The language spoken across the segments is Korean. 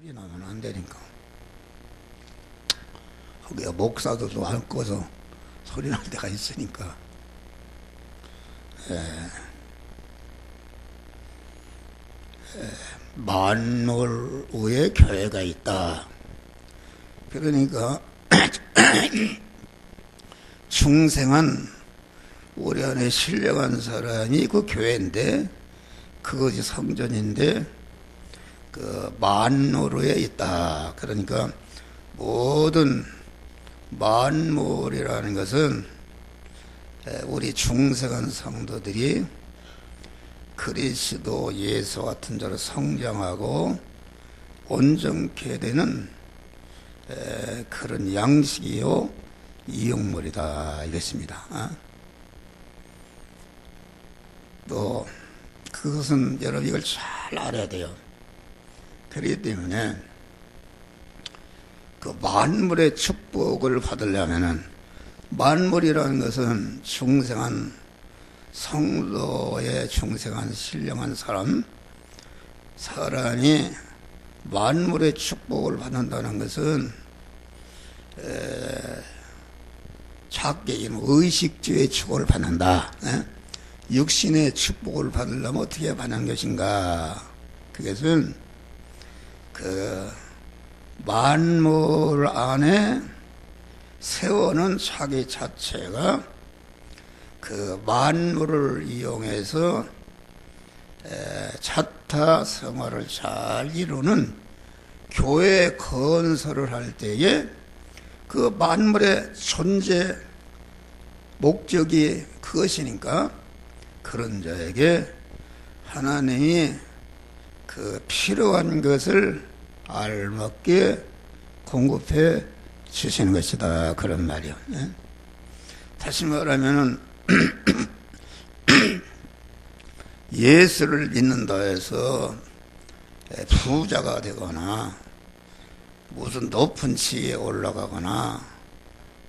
소리 나면 안 되니까. 거기가 목사들도 안고서 소리 날 때가 있으니까. 만물 위에 교회가 있다. 그러니까 중생한 우리 안에 신령한 사람이 그 교회인데, 그것이 성전인데 그 만물 위에 있다. 그러니까 모든 만물이라는 것은 우리 중생한 성도들이 그리스도 예수 같은 자로 성장하고 온전케 되는 그런 양식이요 이용물이다 이것입니다. 또 그것은 여러분 이걸 잘 알아야 돼요. 그렇기 때문에 그 만물의 축복을 받으려면은, 만물이라는 것은 중생한 성도의 중생한 신령한 사람이 만물의 축복을 받는다는 것은 작게 얘기하면 의식주의 축복을 받는다. 육신의 축복을 받으려면 어떻게 받는 것인가? 그것은 그 만물 안에 세워놓은 자기 자체가 그 만물을 이용해서 자타 생활을 잘 이루는 교회 건설을 할 때에 그 만물의 존재 목적이 그것이니까, 그런 자에게 하나님이 그 필요한 것을 알맞게 공급해 주시는 것이다. 그런 말이요. 다시 말하면은 예수를 믿는다 해서 부자가 되거나 무슨 높은 지위에 올라가거나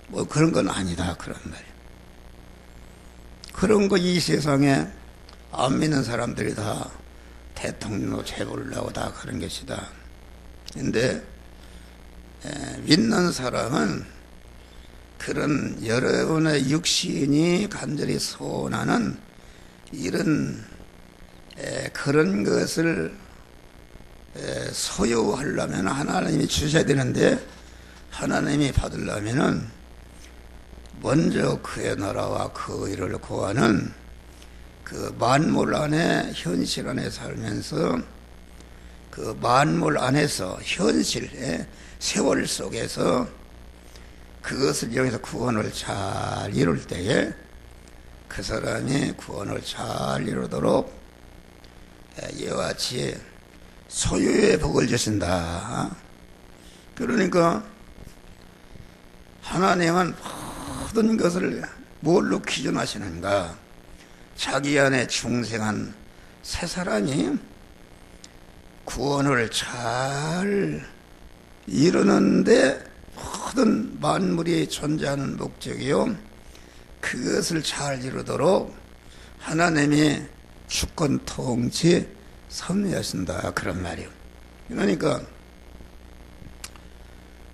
뭐 그런 건 아니다. 그런 말이에요. 그런 거 이 세상에 안 믿는 사람들이 다 대통령으로 재보려고 다 그런 것이다. 근데 믿는 사람은 그런 여러분의 육신이 간절히 소원하는 이런 그런 것을 소유하려면 하나님이 주셔야 되는데, 하나님이 받으려면은 먼저 그의 나라와 그 일을 구하는 그 만물 안에 현실 안에 살면서 그 만물 안에서 현실 세월 속에서 그것을 이용해서 구원을 잘 이룰 때에 그 사람이 구원을 잘 이루도록 이와 같이 소유의 복을 주신다. 그러니까 하나님은 모든 것을 뭘로 기준하시는가? 자기 안에 중생한 새 사람이 구원을 잘 이루는데 모든 만물이 존재하는 목적이요, 그것을 잘 이루도록 하나님이 주권 통치 섭리하신다. 그런 말이에요. 그러니까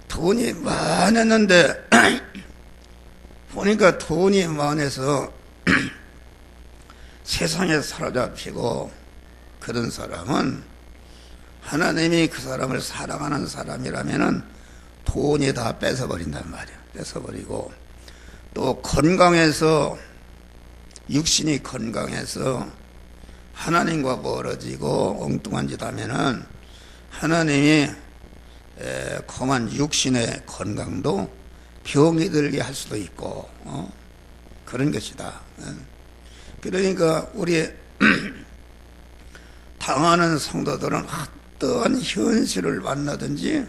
돈이 많았는데 보니까 돈이 많아서 세상에 사로잡히고 그런 사람은, 하나님이 그 사람을 사랑하는 사람이라면은 돈이 다 뺏어버린단 말이에요. 뺏어버리고, 또 건강해서, 육신이 건강해서 하나님과 멀어지고 엉뚱한 짓 하면은 하나님이 공한 육신의 건강도 병이 들게 할 수도 있고, 그런 것이다. 그러니까 우리 당하는 성도들은 어떠한 현실을 만나든지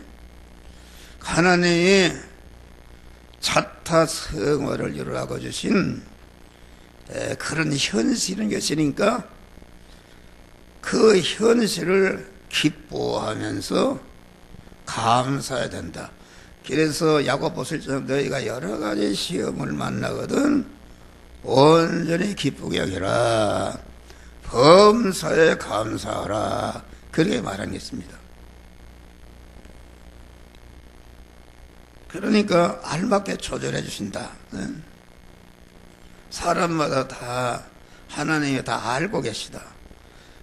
하나님이 자타 생활을 이루라고 주신 그런 현실인 것이니까 그 현실을 기뻐하면서 감사해야 된다. 그래서 야고보서처럼 너희가 여러 가지 시험을 만나거든 온전히 기쁘게 여기라. 범사에 감사하라. 그렇게 말한 게 있습니다. 그러니까 알맞게 조절해 주신다. 사람마다 다 하나님이 다 알고 계시다.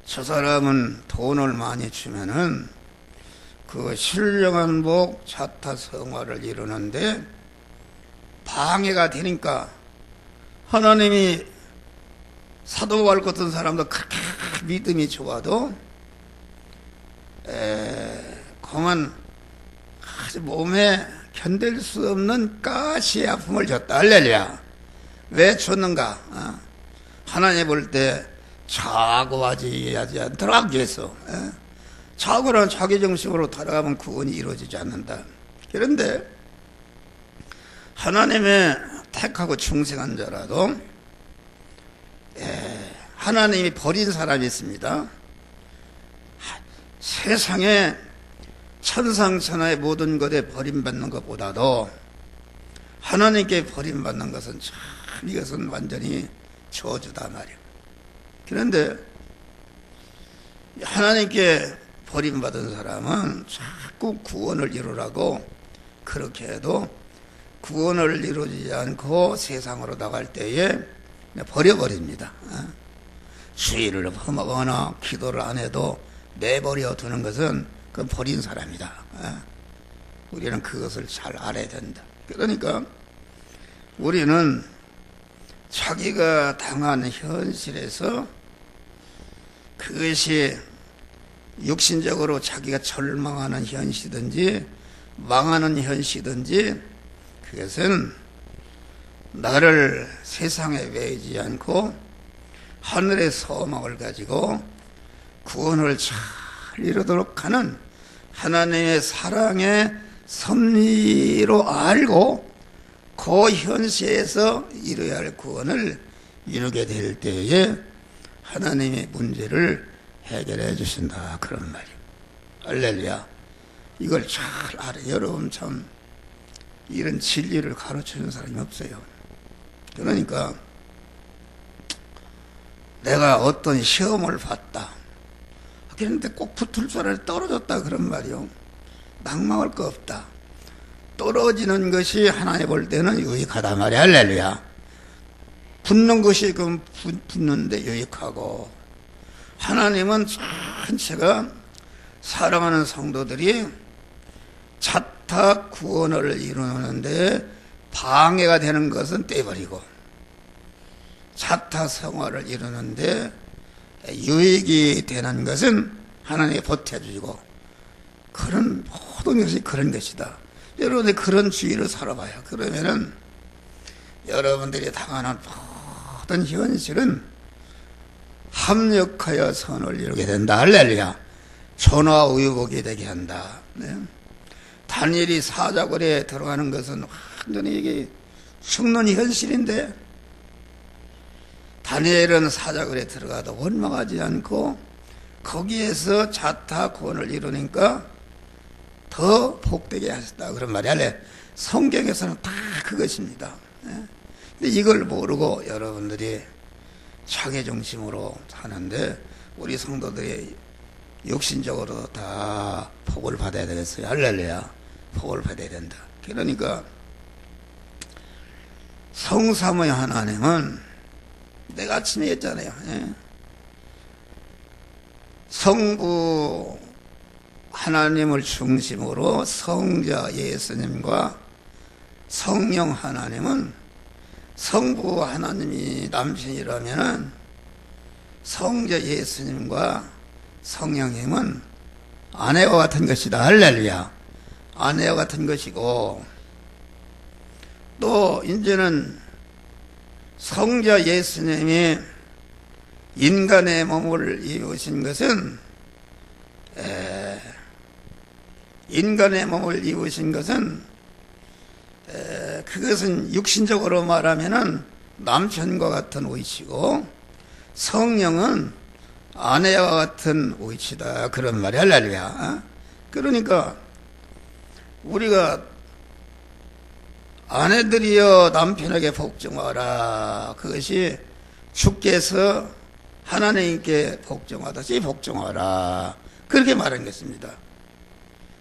저 사람은 돈을 많이 주면은 그 신령한 복 자타성화를 이루는데 방해가 되니까 하나님이 사도바울 같은 사람도 그렇게 믿음이 좋아도 그만 아주 몸에 견딜 수 없는 가시의 아픔을 줬다. 할렐루야. 왜 줬는가? 하나님 볼 때 자고하지 않더라 그랬어. 자고는 자기 정신으로 살아가면 구원이 이루어지지 않는다. 그런데 하나님의 택하고 충성한 자라도 하나님이 버린 사람이 있습니다. 세상에 천상천하의 모든 것에 버림받는 것보다도 하나님께 버림받는 것은 참 이것은 완전히 저주다 말이야. 그런데 하나님께 버림받은 사람은 자꾸 구원을 이루라고 그렇게 해도 구원을 이루지 않고 세상으로 나갈 때에 버려버립니다. 주의를 험하거나 기도를 안 해도 내버려 두는 것은 그건 버린 사람이다. 우리는 그것을 잘 알아야 된다. 그러니까 우리는 자기가 당한 현실에서 그것이 육신적으로 자기가 절망하는 현실이든지 망하는 현실이든지 그것은 나를 세상에 외지 않고 하늘의 소망을 가지고 구원을 잘 이루도록 하는 하나님의 사랑의 섭리로 알고 그 현실에서 이루어야 할 구원을 이루게 될 때에 하나님의 문제를 해결해 주신다. 그런 말이에요. 할렐루야. 이걸 잘 알아요. 여러분 참 이런 진리를 가르쳐주는 사람이 없어요. 그러니까 내가 어떤 시험을 봤다. 그런데 꼭 붙을 줄 알았는데 떨어졌다. 그런 말이요. 낙망할 거 없다. 떨어지는 것이 하나님 볼 때는 유익하다 말이야. 할렐루야. 붙는 것이 그 붙는데 유익하고 하나님은 전체가 사랑하는 성도들이 자타 구원을 이루는데 방해가 되는 것은 떼버리고 자타 성화를 이루는데 유익이 되는 것은 하나님이 보태주시고 그런 모든 것이 그런 것이다. 여러분이 그런 주의를 살아봐요. 그러면은 여러분들이 당하는 모든 현실은 합력하여 선을 이루게 된다. 할렐루야. 전화우유복이 되게 한다. 네. 다니엘이 사자굴에 들어가는 것은 완전히 이게 죽는 현실인데 다니엘은 사자굴에 들어가도 원망하지 않고 거기에서 자타 구원을 이루니까 더 복되게 하셨다. 그런 말이 아니라 성경에서는 다 그것입니다. 근데 이걸 모르고 여러분들이 자기 중심으로 사는데 우리 성도들이 육신적으로 다 복을 받아야 되겠어요. 할렐루야. 복을 받아야 된다. 그러니까 성삼의 하나님은 내가 아침에 했잖아요. 성부 하나님을 중심으로 성자 예수님과 성령 하나님은 성부 하나님이 남편이라면 성자 예수님과 성령님은 아내와 같은 것이다. 할렐루야. 아내와 같은 것이고 또 이제는 성자 예수님이 인간의 몸을 입으신 것은 그것은 육신적으로 말하면은 남편과 같은 위치고 성령은 아내와 같은 위치다. 그런 말이 할렐루야. 그러니까 우리가 아내들이여 남편에게 복종하라. 그것이 주께서 하나님께 복종하듯이 복종하라. 그렇게 말한 것입니다.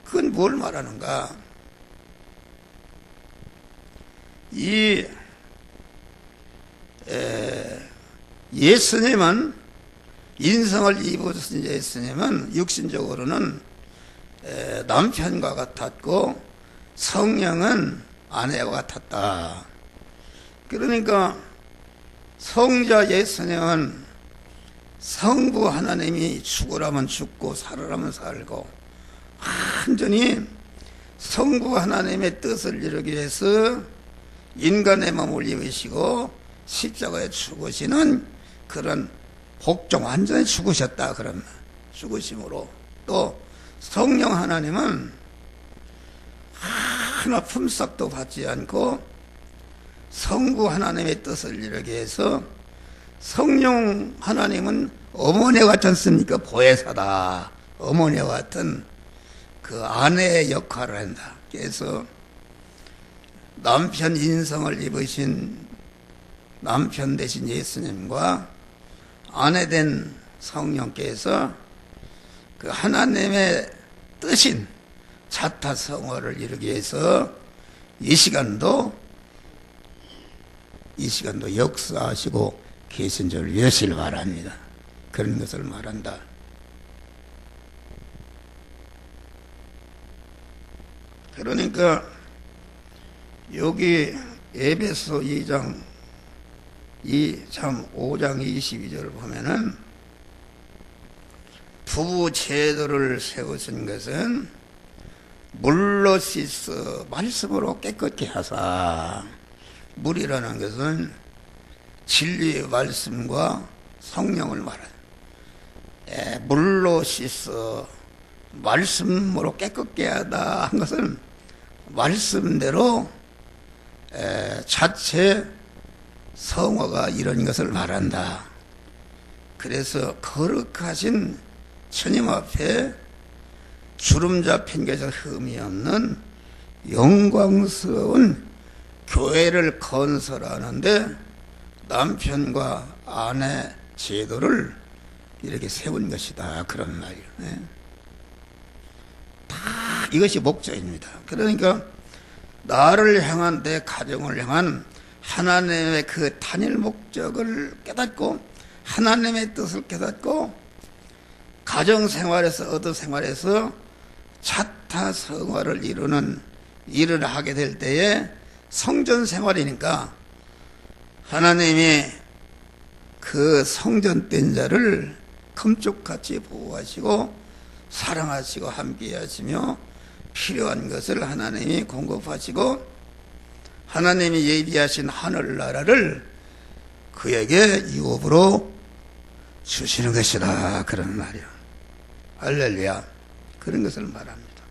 그건 뭘 말하는가? 이 예수님은 인성을 입으신 예수님은 육신적으로는 남편과 같았고 성령은 아내와 같았다. 그러니까 성자 예수님은 성부 하나님이 죽으라면 죽고 살으라면 살고 완전히 성부 하나님의 뜻을 이루기 위해서 인간의 몸을 입으시고 십자가에 죽으시는 그런 복종, 완전히 죽으셨다. 그러면 죽으심으로 또 성령 하나님은 하나 품삯도 받지 않고 성부 하나님의 뜻을 이루기 위해서 성령 하나님은 어머니와 같지 않습니까? 보혜사다. 어머니와 같은 그 아내의 역할을 한다. 그래서 남편 인성을 입으신 남편 되신 예수님과 아내 된 성령께서 그 하나님의 뜻인 자타성화를 이루기 위해서 이 시간도 역사하시고 계신 줄 믿으시길 바랍니다. 그런 것을 말한다. 그러니까 여기 에베소 5장 22절 보면은 부부 제도를 세우신 것은 물로 씻어 말씀으로 깨끗게 하사. 물이라는 것은 진리의 말씀과 성령을 말하는, 물로 씻어 말씀으로 깨끗게 하다 한 것은 말씀대로 자체 성화가 이런 것을 말한다. 그래서 거룩하신 주님 앞에 주름 잡힌 것에 흠이 없는 영광스러운 교회를 건설하는데 남편과 아내 제도를 이렇게 세운 것이다. 그런 말이에요. 다 이것이 목적입니다. 그러니까 나를 향한, 내 가정을 향한 하나님의 그 단일 목적을 깨닫고 하나님의 뜻을 깨닫고 가정생활에서 어도생활에서 자타성화를 이루는 일을 하게 될 때에 성전생활이니까 하나님이 그 성전된 자를 금쪽같이 보호하시고 사랑하시고 함께 하시며 필요한 것을 하나님이 공급하시고 하나님이 예비하신 하늘나라를 그에게 유업으로 주시는 것이다. 그런 말이요. 할렐루야. 그런 것을 말합니다.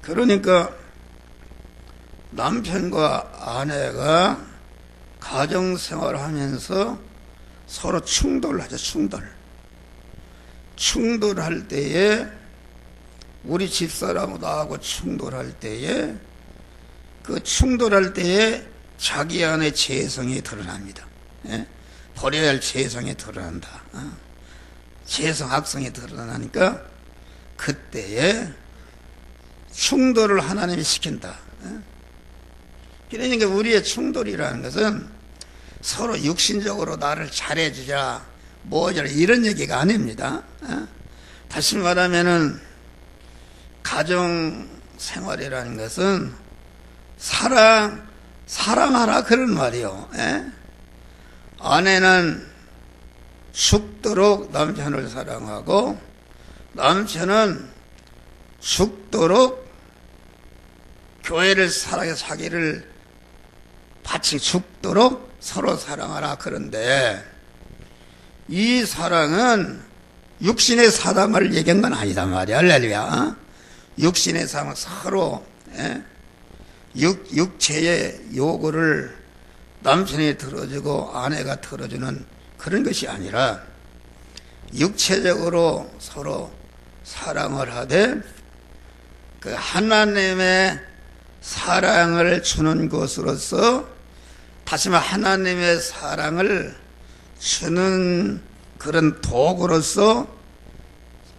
그러니까 남편과 아내가 가정생활을 하면서 서로 충돌하죠. 충돌할 때에 우리 집사람하고 나하고 충돌할 때에 그 충돌할 때에 자기 안에 죄성이 드러납니다. 버려야 할 죄성이 드러난다. 죄성, 악성이 드러나니까 그때에 충돌을 하나님이 시킨다. 그러니까 우리의 충돌이라는 것은 서로 육신적으로 나를 잘해주자, 뭐하자 이런 얘기가 아닙니다. 다시 말하면은 가정생활이라는 것은 사랑하라 그런 말이요. 아내는 죽도록 남편을 사랑하고 남편은 죽도록 교회를 사랑해 자기를 바치 죽도록 서로 사랑하라. 그런데 이 사랑은 육신의 사랑을 얘기한 건 아니다 말이야. 할렐루야. 육신의 사랑은 서로 육체의 요구를 남편이 들어주고 아내가 들어주는 그런 것이 아니라 육체적으로 서로 사랑을 하되 그 하나님의 사랑을 주는 것으로서, 다시 말해 하나님의 사랑을 주는 그런 도구로서,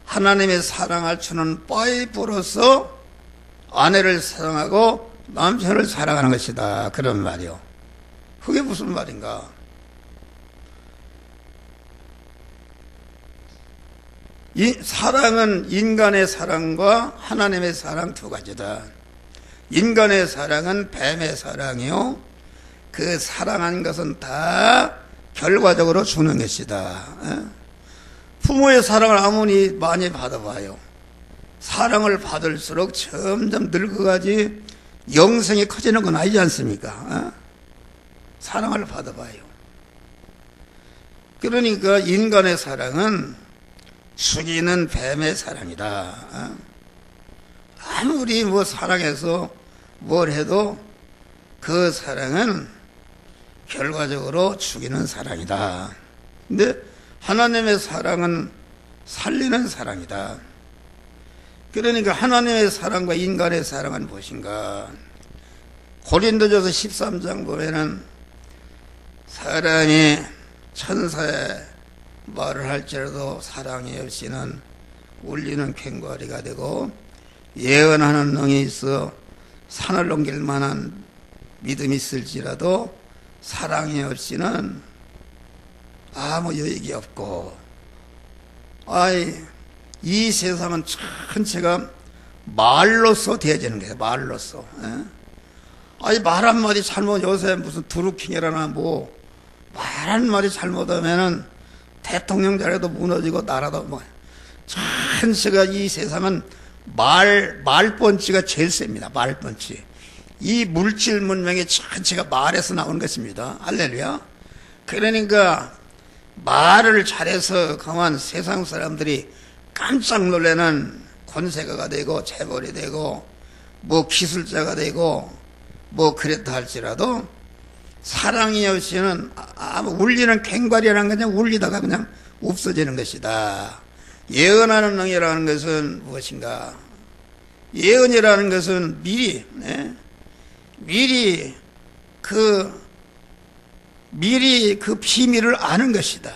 하나님의 사랑을 주는 파이프로서 아내를 사랑하고 남편을 사랑하는 것이다. 그런 말이요. 그게 무슨 말인가? 이 사랑은 인간의 사랑과 하나님의 사랑 두 가지다. 인간의 사랑은 뱀의 사랑이요. 그 사랑한 것은 다 결과적으로 주는 것이다. 부모의 사랑을 아무리 많이 받아봐요. 사랑을 받을수록 점점 늙어가지 영생이 커지는 건 아니지 않습니까? 사랑을 받아봐요. 그러니까 인간의 사랑은 죽이는 뱀의 사랑이다. 아무리 뭐 사랑해서 뭘 해도 그 사랑은 결과적으로 죽이는 사랑이다. 근데 하나님의 사랑은 살리는 사랑이다. 그러니까 하나님의 사랑과 인간의 사랑은 무엇인가? 고린도전서 13장 보면은 사람이 천사의 말을 할지라도 사랑이 없이는 울리는 괭과리가 되고 예언하는 능이 있어 산을 넘길 만한 믿음이 있을지라도 사랑이 없이는 아무 유익이 없고, 이 세상은 전체가 말로써 되어지는 거예요. 말로써. 말 한마디 잘못, 요새 무슨 두루킹이라나 말 한마디 잘못하면은 대통령 자리도 무너지고 나라도 전체가 이 세상은 말펀치가 제일 셉니다. 말펀치. 이 물질 문명의 전체가 말에서 나온 것입니다. 할렐루야. 그러니까 말을 잘해서 그만 세상 사람들이 깜짝 놀라는 권세가가 되고 재벌이 되고 기술자가 되고 그랬다 할지라도 사랑이 없이는 울리는 괭과리라는 건 그냥 울리다가 그냥 없어지는 것이다. 예언하는 능이라는 것은 무엇인가? 예언이라는 것은 미리 그 비밀을 아는 것이다.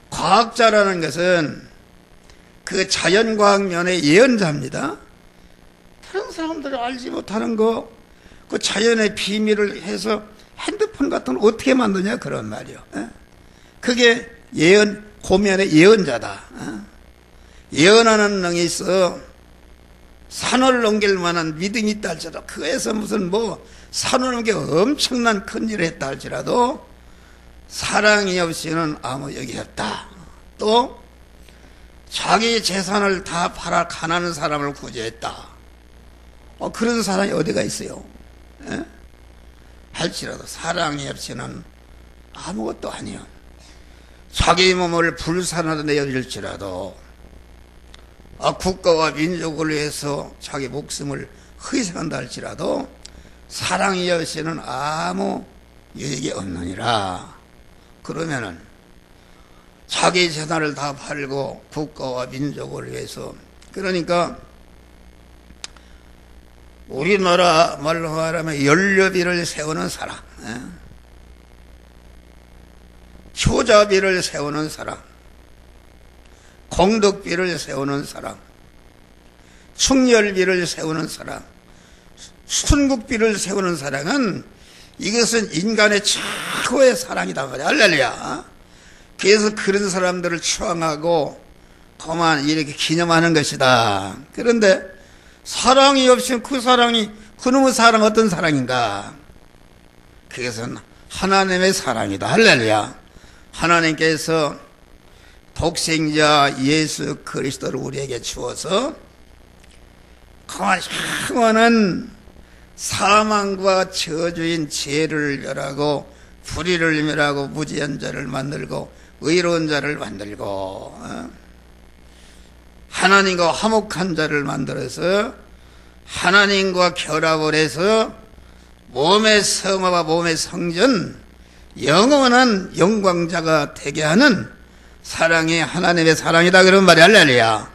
과학자라는 것은 그 자연과학 면의 예언자입니다. 다른 사람들이 알지 못하는 그 자연의 비밀을 해서 핸드폰 같은 걸 어떻게 만드냐 그런 말이요. 그게 고면의 예언자다. 예언하는 능이 있어 산을 넘길 만한 믿음이 있다 할지라도 그에서 무슨 산을 넘게 엄청난 큰 일을 했다 할지라도 사랑이 없이는 아무 역이 없다. 또 자기 재산을 다 팔아 가난한 사람을 구제했다. 그런 사람이 어디가 있어요? 할지라도 사랑이 없이는 아무것도 아니요. 자기 몸을 불사하다 내어줄지라도 국가와 민족을 위해서 자기 목숨을 희생한다 할지라도 사랑이 없이는 아무 유익이 없느니라. 그러면은 자기 재산을 다 팔고 국가와 민족을 위해서, 그러니까 우리나라 말로 말하면 연료비를 세우는 사람, 효자비를 세우는 사람, 공덕비를 세우는 사람, 충렬비를 세우는 사람, 순국비를 세우는 사랑은 이것은 인간의 최고의 사랑이다 말이야. 할렐루야. 그래서 그런 사람들을 추앙하고 그만 이렇게 기념하는 것이다. 그런데 사랑이 없으면 그놈의 사랑 어떤 사랑인가? 그것은 하나님의 사랑이다. 할렐루야. 하나님께서 독생자 예수 그리스도를 우리에게 주어서 그만 영원한 사망과 저주인 죄를 멸하고 불의를 멸하고 무지한 자를 만들고 의로운 자를 만들고 하나님과 화목한 자를 만들어서 하나님과 결합을 해서 몸의 성화와 몸의 성전 영원한 영광자가 되게 하는 사랑이 하나님의 사랑이다 그런 말이 할렐루야.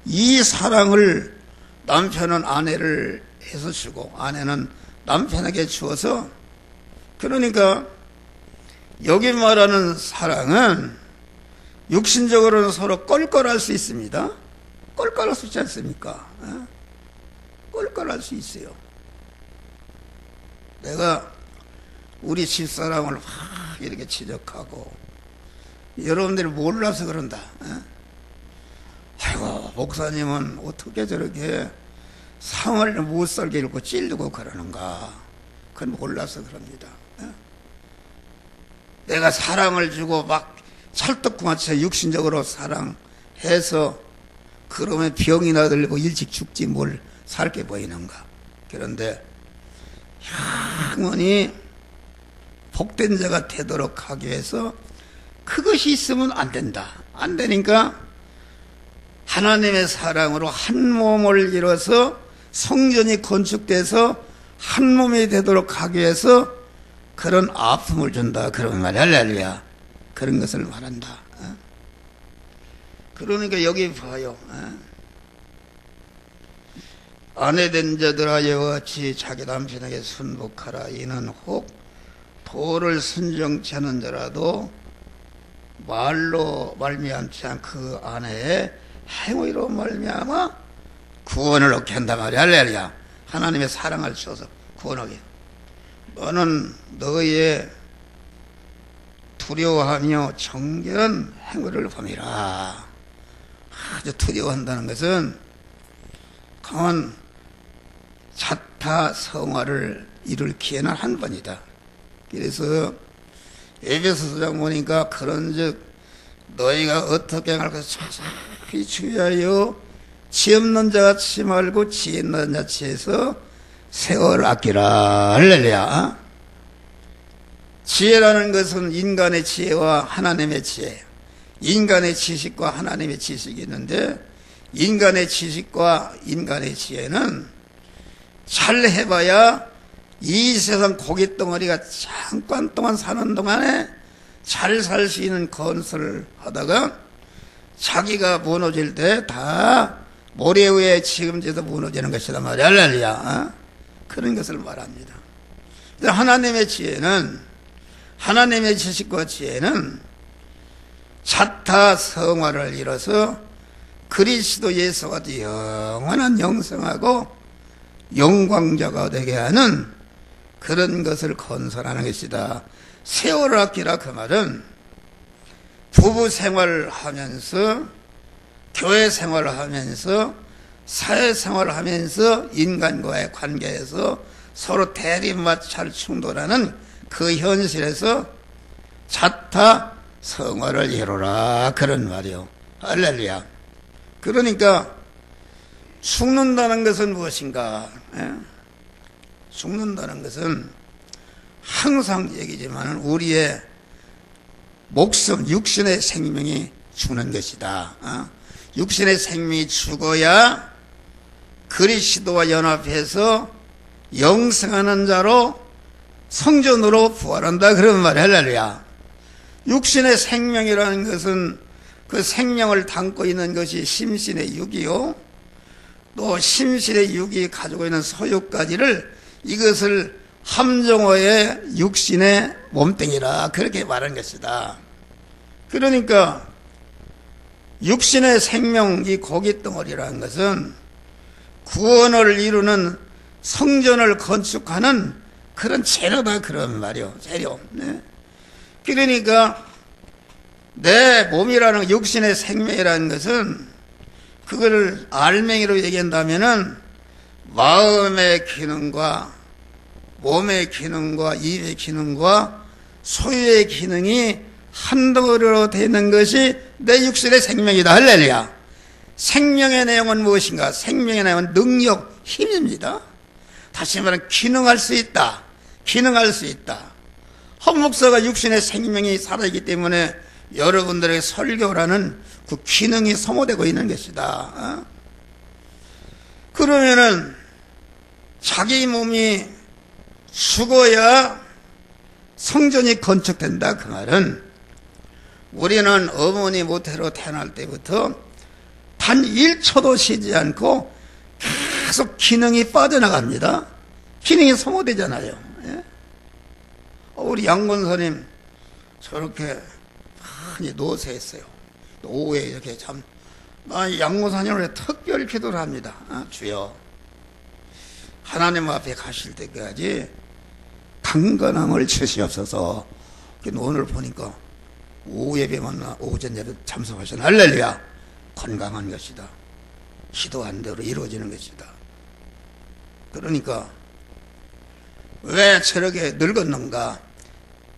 이 사랑을 남편은 아내를 해서 주고 아내는 남편에게 주어서, 그러니까 여기 말하는 사랑은 육신적으로는 서로 껄껄할 수 있습니다. 껄껄할 수 있지 않습니까? 껄껄할 수 있어요. 내가 우리 집사람을 막 이렇게 지적하고 여러분들이 몰라서 그런다. 아이고 목사님은 어떻게 저렇게 상을 못 살게 읽고 찔르고 그러는가. 그건 몰라서 그럽니다. 내가 사랑을 주고 막 찰떡궁합처럼 육신적으로 사랑해서 그러면 병이나 들고 일찍 죽지 뭘 살게 보이는가. 그런데 영원히 복된 자가 되도록 하기 위해서 그것이 있으면 안 된다. 안 되니까 하나님의 사랑으로 한 몸을 이뤄서 성전이 건축돼서 한 몸이 되도록 하기 위해서 그런 아픔을 준다. 그런 말이야. 할렐루야. 그런 것을 말한다. 그러니까 여기 봐요. 아내된 자들아 여호와 같이 자기 남편에게 순복하라. 이는 혹 도를 순정치 않은 자라도 말로 말미암지 않고 그 아내의 행위로 말미암아 구원을 얻게 한다 말이야. 할렐루야. 하나님의 사랑을 주셔서 구원하게. 너는 너의 두려워하며 정결한 행위를 범이라. 아주 두려워한다는 것은 강한 자타 성화를 이룰 기회는 한 번이다. 그래서 에베소서장 보니까 그런즉 너희가 어떻게 행할 것을 자세히 주의하여 지혜 없는 자가 치 말고 지혜 있는 자 치에서 세월을 아끼라. 할렐루야. 지혜라는 것은 인간의 지혜와 하나님의 지혜, 인간의 지식과 하나님의 지식이 있는데 인간의 지식과 인간의 지혜는 잘 해봐야 이 세상 고깃덩어리가 잠깐 동안 사는 동안에 잘 살 수 있는 건설을 하다가 자기가 무너질 때 다 모래 위에 지금지도 무너지는 것이다 말이야. 할렐루야. 그런 것을 말합니다. 하나님의 지혜는, 하나님의 지식과 지혜는 자타 성화를 이뤄서 그리스도 예수와 같이 영원한 영성하고 영광자가 되게 하는 그런 것을 건설하는 것이다. 세월을 아끼라. 그 말은 부부 생활을 하면서 교회 생활을 하면서 사회 생활을 하면서 인간과의 관계에서 서로 대립마찰 충돌하는 그 현실에서 자타 성화를 이루라. 그런 말이요. 할렐루야. 그러니까 죽는다는 것은 무엇인가? 죽는다는 것은 항상 얘기지만 우리의 목숨, 육신의 생명이 죽는 것이다. 육신의 생명이 죽어야 그리스도와 연합해서 영생하는 자로 성전으로 부활한다. 그런 말이야. 할렐루야. 육신의 생명이라는 것은 그 생명을 담고 있는 것이 심신의 육이요, 또 심신의 육이 가지고 있는 소유까지를 이것을 함정어의 육신의 몸뚱이라 그렇게 말한 것이다. 그러니까 육신의 생명, 이 고깃덩어리라는 것은 구원을 이루는 성전을 건축하는 그런 재료다. 그런 말이요. 재료. 네. 그러니까 내 몸이라는 육신의 생명이라는 것은 그거를 알맹이로 얘기한다면은 마음의 기능과 몸의 기능과 입의 기능과 소유의 기능이 한 덩어리로 되는 것이 내 육신의 생명이다. 할렐루야. 생명의 내용은 무엇인가? 생명의 내용은 능력, 힘입니다. 다시 말하면 기능할 수 있다. 기능할 수 있다. 헌 목사가 육신의 생명이 살아있기 때문에 여러분들에게 설교라는 그 기능이 소모되고 있는 것이다. 그러면은 자기 몸이 죽어야 성전이 건축된다. 그 말은 우리는 어머니 모태로 태어날 때부터 단 1초도 쉬지 않고 계속 기능이 빠져나갑니다. 기능이 소모되잖아요. 예? 우리 양권사님 저렇게 많이 노쇠했어요. 오후에 이렇게 참 양권사님을 특별 기도를 합니다. 주여 하나님 앞에 가실 때까지 강건함을 주시옵소서. 오늘 보니까 오후 예배 만나 오전 예배 참석하신 할렐루야, 건강한 것이다. 기도한 대로 이루어지는 것이다. 그러니까 왜 저렇게 늙었는가?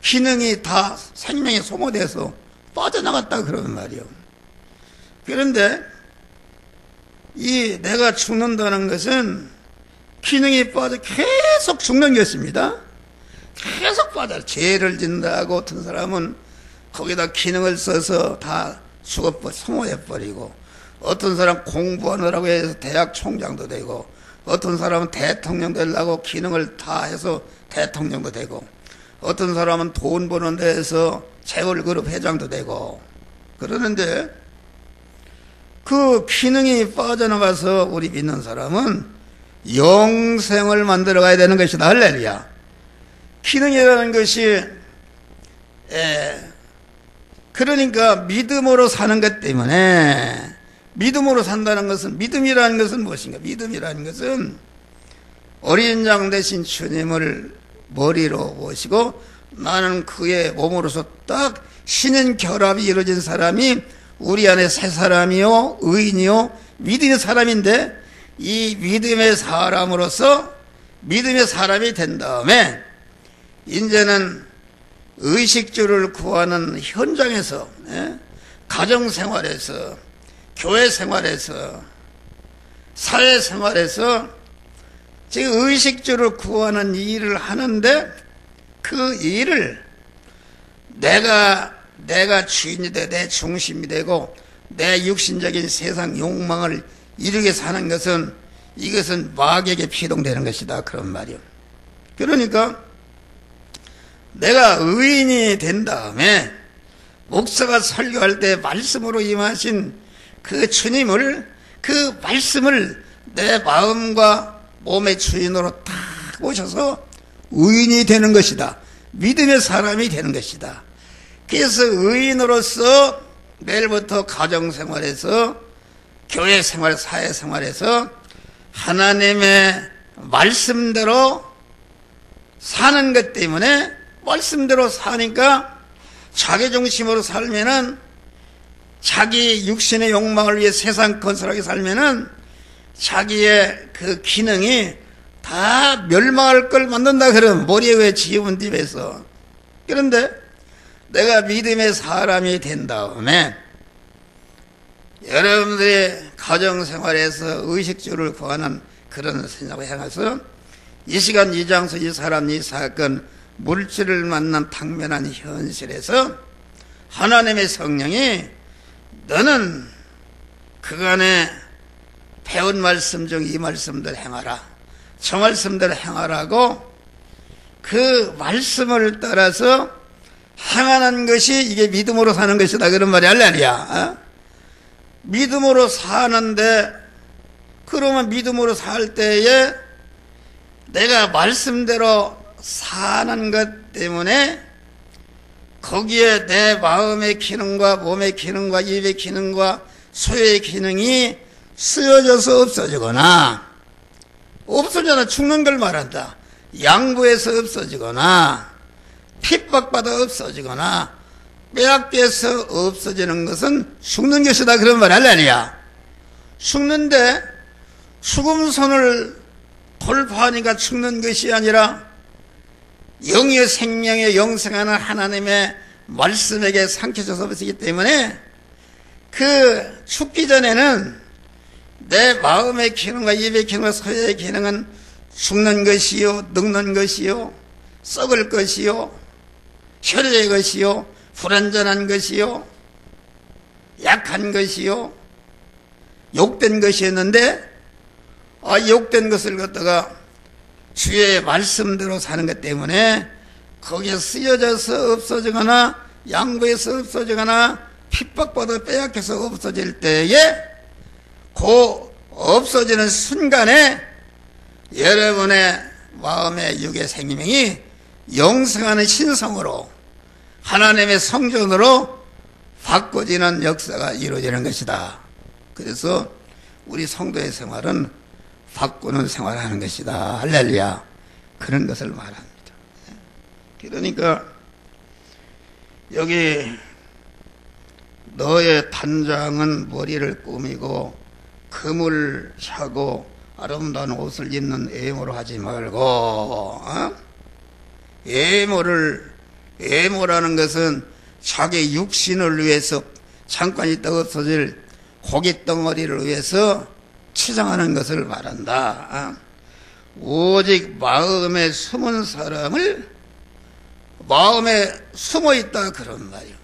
기능이 다 생명이 소모돼서 빠져나갔다 그러는 말이요. 그런데 이 내가 죽는다는 것은 기능이 빠져 계속 죽는 것입니다. 계속 빠져. 죄를 짓는다고 어떤 사람은 거기다 기능을 써서 다 소모해버리고, 어떤 사람 공부하느라고 해서 대학 총장도 되고, 어떤 사람은 대통령 되려고 기능을 다 해서 대통령도 되고, 어떤 사람은 돈 버는 데에서 재벌그룹 회장도 되고 그러는데, 그 기능이 빠져나가서 우리 믿는 사람은 영생을 만들어 가야 되는 것이다. 할렐루야. 기능이라는 것이 그러니까 믿음으로 사는 것 때문에, 믿음으로 산다는 것은, 믿음이라는 것은 무엇인가? 믿음이라는 것은 어린 양 대신 주님을 머리로 모시고 나는 그의 몸으로서 딱 신인 결합이 이루어진 사람이 우리 안에 새 사람이요, 의인이요, 믿음의 사람인데, 이 믿음의 사람으로서 믿음의 사람이 된 다음에 이제는 의식주를 구하는 현장에서, 가정생활에서, 교회생활에서, 사회생활에서 지금 의식주를 구하는 일을 하는데, 그 일을 내가 주인이 돼, 내 중심이 되고 내 육신적인 세상 욕망을 이루게 사는 것은, 이것은 마귀에게 피동되는 것이다 그런 말이요. 그러니까 내가 의인이 된 다음에 목사가 설교할 때 말씀으로 임하신 그 주님을, 그 말씀을 내 마음과 몸의 주인으로 딱 모셔서 의인이 되는 것이다. 믿음의 사람이 되는 것이다. 그래서 의인으로서 내일부터 가정생활에서, 교회생활, 사회생활에서 하나님의 말씀대로 사는 것 때문에, 말씀대로 사니까 자기중심으로 살면은, 자기 육신의 욕망을 위해 세상 건설하게 살면은 자기의 그 기능이 다 멸망할 걸 만든다 그러면 머리에 왜 지우은 딥에서. 그런데 내가 믿음의 사람이 된 다음에 여러분들의 가정생활에서 의식주를 구하는 그런 생각을 향해서 이 시간 이 장소 이 사람 이 사건 물질을 만난 당면한 현실에서 하나님의 성령이 너는 그간에 배운 말씀 중 이 말씀들 행하라, 저 말씀대로 행하라고 그 말씀을 따라서 행하는 것이 이게 믿음으로 사는 것이다 그런 말이 할렐루야. 믿음으로 사는데, 그러면 믿음으로 살 때에 내가 말씀대로 사는 것 때문에 거기에 내 마음의 기능과 몸의 기능과 입의 기능과 소의 기능이 쓰여져서 없어지거나 죽는 걸 말한다. 양부에서 없어지거나 핍박받아 없어지거나 빼앗겨서 없어지는 것은 죽는 것이다 그런 말 할렐루야. 죽는데 죽음선을 돌파하니까 죽는 것이 아니라 영의 생명에 영생하는 하나님의 말씀에게 삼켜져서 없기 때문에 그 죽기 전에는 내 마음의 기능과 입의 기능과 소의 기능은 죽는 것이요, 늙는 것이요, 썩을 것이요, 혈의 것이요, 불완전한 것이요, 약한 것이요, 욕된 것이었는데, 욕된 것을 갖다가 주의 말씀대로 사는 것 때문에 거기에 쓰여져서 없어지거나 양보해서 없어지거나 핍박받아 빼앗겨서 없어질 때에 그 없어지는 순간에 여러분의 마음의 육의 생명이 영생하는 신성으로 하나님의 성전으로 바꿔지는 역사가 이루어지는 것이다. 그래서 우리 성도의 생활은 바꾸는 생활하는 것이다. 할렐루야. 그런 것을 말합니다. 그러니까 여기 너의 단장은 머리를 꾸미고 금을 차고 아름다운 옷을 입는 애모로 하지 말고, 애모라는 것은 자기 육신을 위해서 잠깐 있다 없어질 고깃덩어리를 위해서 치장하는 것을 말한다. 오직 마음에 숨은 사람을 마음에 숨어 있다 그런 말이에요.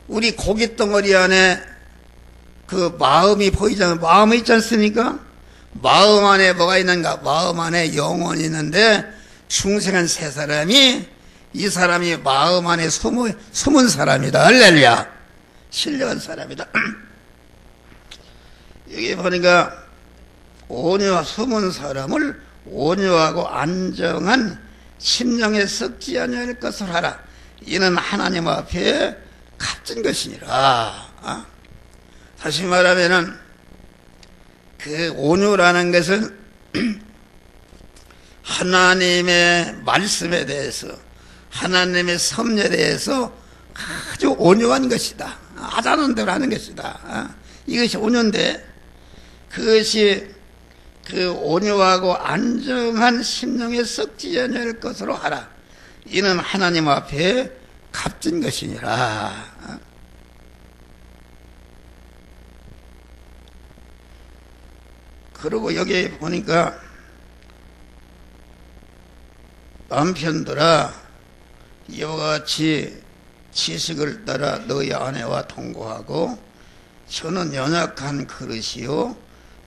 우리 고깃덩어리 안에 그 마음이 보이잖아요. 마음이 있지 않습니까? 마음 안에 뭐가 있는가? 마음 안에 영혼이 있는데 중생한 세 사람이 이 사람이 마음 안에 숨은 사람이다. 할렐루야. 신령한 사람이다. 여기 보니까 온유와 숨은 사람을 온유하고 안정한 심령에 썩지 아니할 것을 하라. 이는 하나님 앞에 값진 것이니라. 다시 말하면은 그 온유라는 것은 하나님의 말씀에 대해서 하나님의 섭리에 대해서 아주 온유한 것이다. 하자는 대로 하는 것이다. 이것이 온유인데 그것이 그 온유하고 안정한 심령에 썩지 아니할 것으로 하라. 이는 하나님 앞에 값진 것이니라. 그리고 여기 보니까 남편들아 이와 같이 지식을 따라 너희 아내와 동거하고 저는 연약한 그릇이요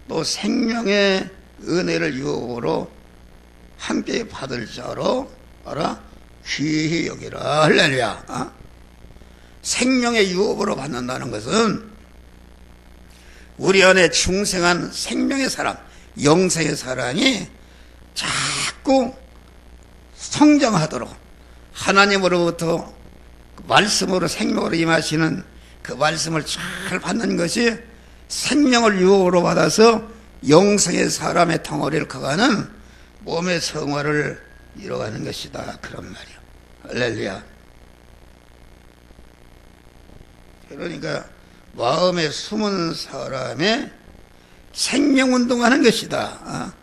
또 생명의 은혜를 유업으로 함께 받을 자로 알아? 귀히 여기라. 할렐루야. 생명의 유업으로 받는다는 것은 우리 안에 중생한 생명의 사람, 영생의 사람이 자꾸 성장하도록 하나님으로부터 말씀으로 생명으로 임하시는 그 말씀을 잘 받는 것이 생명을 유업으로 받아서 영생의 사람의 덩어리를 커가는 몸의 성화를 이뤄가는 것이다. 그런 말이야. 할렐루야. 그러니까 마음에 숨은 사람의 생명운동하는 것이다.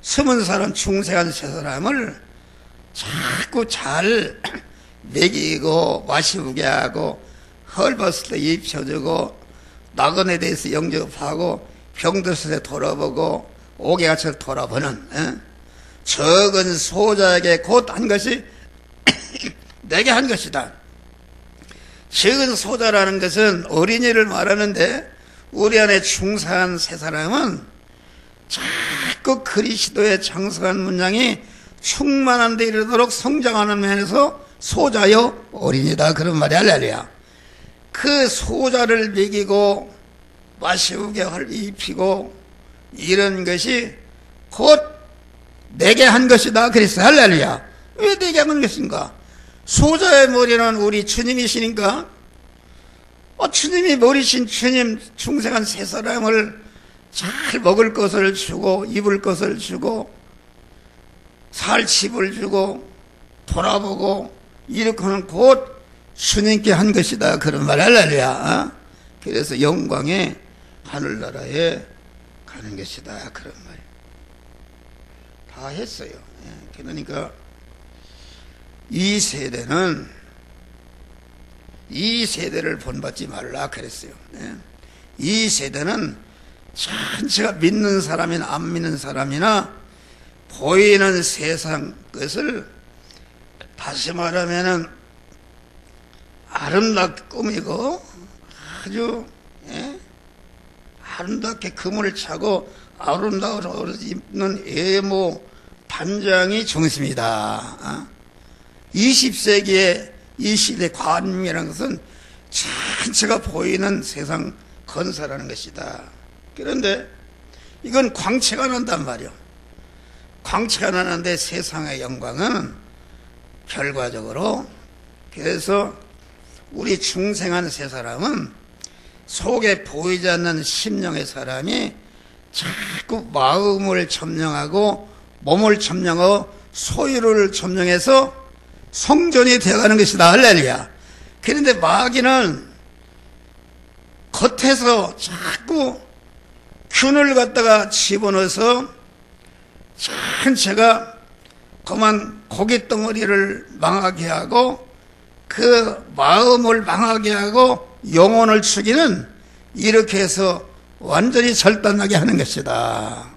숨은 사람, 중생한 세 사람을 자꾸 잘 먹이고 마시게 하고 헐벗을 때 입혀주고 나그네 대해서 영접하고 병들었을 때 돌아보고 오개가철 돌아보는 적은 소자에게 곧 한 것이 내게 한 것이다. 적은 소자라는 것은 어린이를 말하는데 우리 안에 중사한 세 사람은 자꾸 그리스도의 장성한 문양이 충만한 데 이르도록 성장하는 면에서 소자요 어린이다. 그런 말이 할렐루야. 그 소자를 먹이고 마시우게 입히고 이런 것이 곧 내게 한 것이다. 그랬어요. 할렐루야. 왜 내게 한 것인가? 소자의 머리는 우리 주님이시니까 주님이 머리신 주님 중생한 세 사람을 잘 먹을 것을 주고 입을 것을 주고 살 집을 주고 돌아보고 이렇게 하는 곧 주님께 한 것이다. 그런 말 할렐루야. 그래서 영광의 하늘나라에 가는 것이다. 그런 말 다 했어요. 그러니까 이 세대는 이 세대를 본받지 말라 그랬어요. 이 세대는 전체가 믿는 사람이나 안 믿는 사람이나 보이는 세상 것을 다시 말하면은 아름답게 꾸미고 아주 아름답게 금을 차고 아름다운 옷을 입는 애모 단장이 중심이다. 20세기의 이 시대 관명이라는 것은 전체가 보이는 세상 건설하는 것이다. 그런데 이건 광채가 난단 말이요. 광채가 나는데 세상의 영광은 결과적으로 그래서 우리 중생한 세 사람은 속에 보이지 않는 심령의 사람이 자꾸 마음을 점령하고 몸을 점령하고 소유를 점령해서 성전이 되어가는 것이다. 할렐루야. 그런데 마귀는 겉에서 자꾸 균을 갖다가 집어넣어서 전체가 그만 고깃 덩어리를 망하게 하고 그 마음을 망하게 하고 영혼을 죽이는, 이렇게 해서 완전히 절단나게 하는 것이다.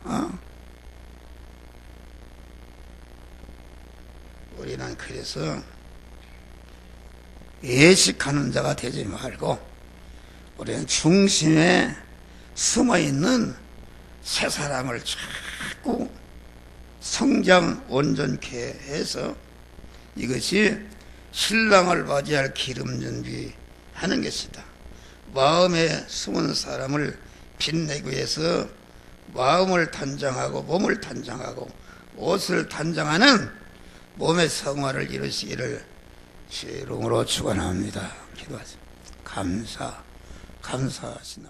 우리는 그래서 예식하는 자가 되지 말고 우리는 중심에 숨어있는 새 사람을 자꾸 성장 온전케 해서 이것이 신랑을 맞이할 기름 준비하는 것이다. 마음에 숨은 사람을 빛내기 위해서 마음을 단장하고 몸을 단장하고 옷을 단장하는 몸의 성화를 이루시기를 주의 이름으로 축원합니다. 기도하세요. 감사하시나